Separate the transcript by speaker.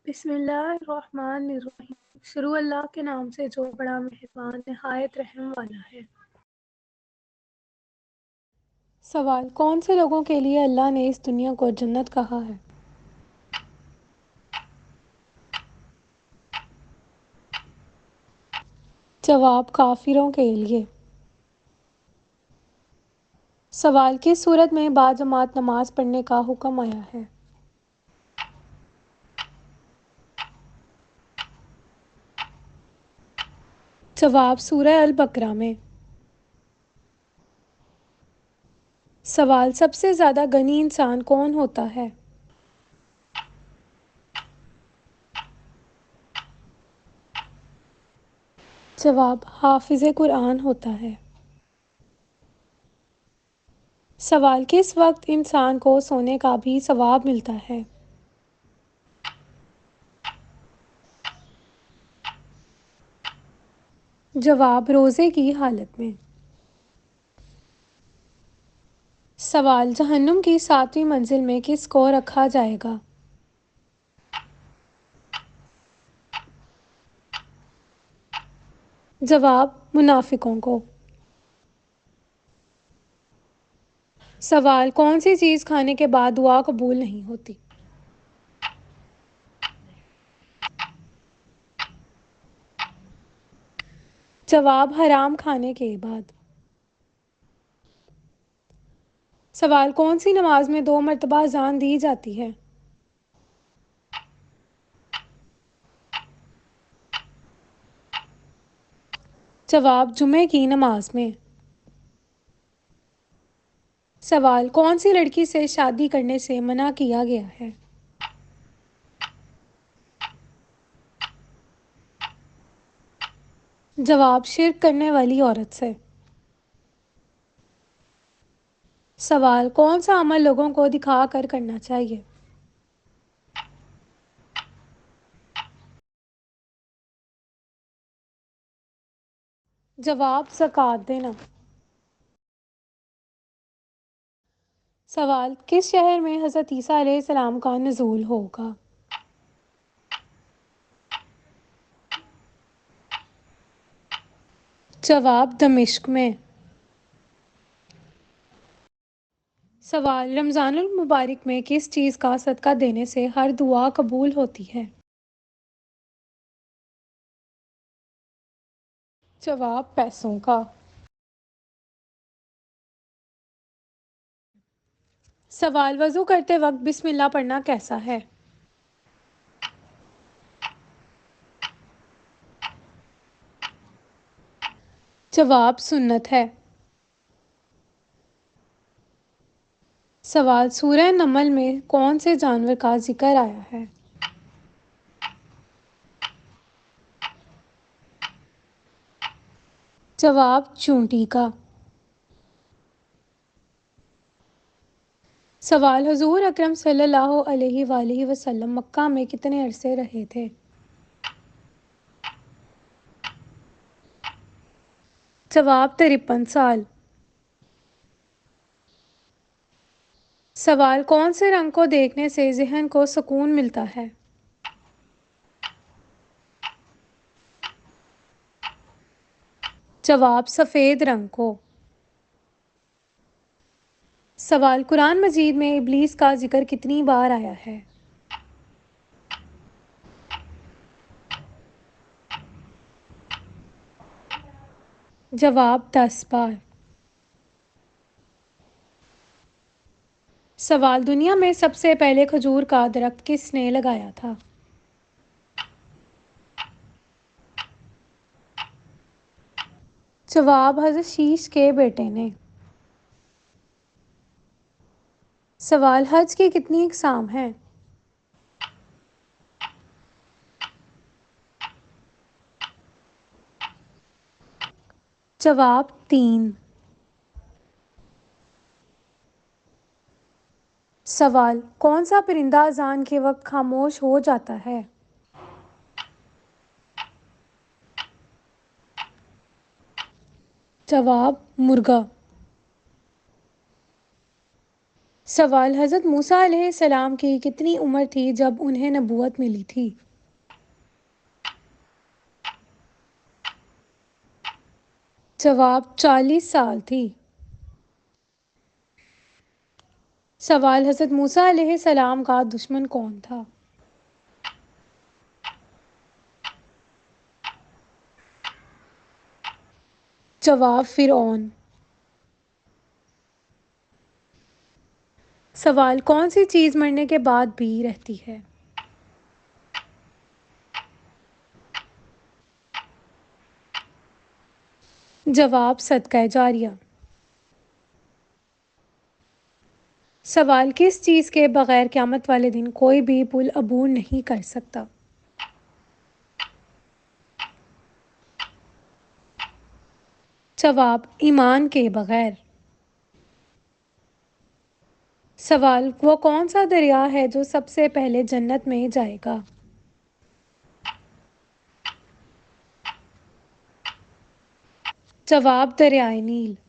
Speaker 1: بسم اللہ الرحمن الرحیم۔ شروع اللہ کے نام سے جو بڑا مہربان نہایت رحم والا ہے۔ سوال: کون سے لوگوں کے لیے اللہ نے اس دنیا کو جنت کہا ہے؟ جواب: کافروں کے لیے۔ سوال: کس صورت میں باجماعت نماز پڑھنے کا حکم آیا ہے؟ جواب: سورہ البقرہ میں۔ سوال: سب سے زیادہ غنی انسان کون ہوتا ہے؟ جواب: حافظ قرآن ہوتا ہے۔ سوال: کس وقت انسان کو سونے کا بھی ثواب ملتا ہے؟ جواب: روزے کی حالت میں۔ سوال: جہنم کی 7ویں منزل میں کس کو رکھا جائے گا؟ جواب: منافقوں کو۔ سوال: کون سی چیز کھانے کے بعد دعا قبول نہیں ہوتی؟ جواب: حرام کھانے کے بعد۔ سوال: کون سی نماز میں 2 مرتبہ اذان دی جاتی ہے؟ جواب: جمعے کی نماز میں۔ سوال: کون سی لڑکی سے شادی کرنے سے منع کیا گیا ہے؟ جواب: شرک کرنے والی عورت سے۔ سوال: کون سا عمل لوگوں کو دکھا کر کرنا چاہیے؟ جواب: زکوٰۃ دینا۔ سوال: کس شہر میں حضرت عیسیٰ علیہ السلام کا نزول ہوگا؟ جواب: دمشق میں۔ سوال: رمضان المبارک میں کس چیز کا صدقہ دینے سے ہر دعا قبول ہوتی ہے؟ جواب: پیسوں کا۔ سوال: وضو کرتے وقت بسم اللہ پڑھنا کیسا ہے؟ جواب: سنت ہے۔ سوال: سورہ نمل میں کون سے جانور کا ذکر آیا ہے؟ جواب: چونٹی کا۔ سوال: حضور اکرم صلی اللہ علیہ وآلہ وسلم مکہ میں کتنے عرصے رہے تھے؟ جواب: 53 سال۔ سوال: کون سے رنگ کو دیکھنے سے ذہن کو سکون ملتا ہے؟ جواب: سفید رنگ کو۔ سوال: قرآن مجید میں ابلیس کا ذکر کتنی بار آیا ہے؟ جواب: 10 بار۔ سوال: دنیا میں سب سے پہلے کھجور کا درخت کس نے لگایا تھا؟ جواب: حضرت شیش کے بیٹے نے۔ سوال: حج کی کتنی اقسام ہیں؟ جواب: 3۔ سوال: کون سا پرندہ اذان کے وقت خاموش ہو جاتا ہے؟ جواب: مرغا۔ سوال: حضرت موسیٰ علیہ السلام کی کتنی عمر تھی جب انہیں نبوت ملی تھی؟ جواب: 40 سال تھی۔ سوال: حضرت موسیٰ علیہ السلام کا دشمن کون تھا؟ جواب: فرعون۔ سوال: کون سی چیز مرنے کے بعد بھی رہتی ہے؟ جواب: صدقہ جاریہ۔ سوال: کس چیز کے بغیر قیامت والے دن کوئی بھی پل عبور نہیں کر سکتا؟ جواب: ایمان کے بغیر۔ سوال: وہ کون سا دریا ہے جو سب سے پہلے جنت میں جائے گا؟ جواب: دریائے نیل۔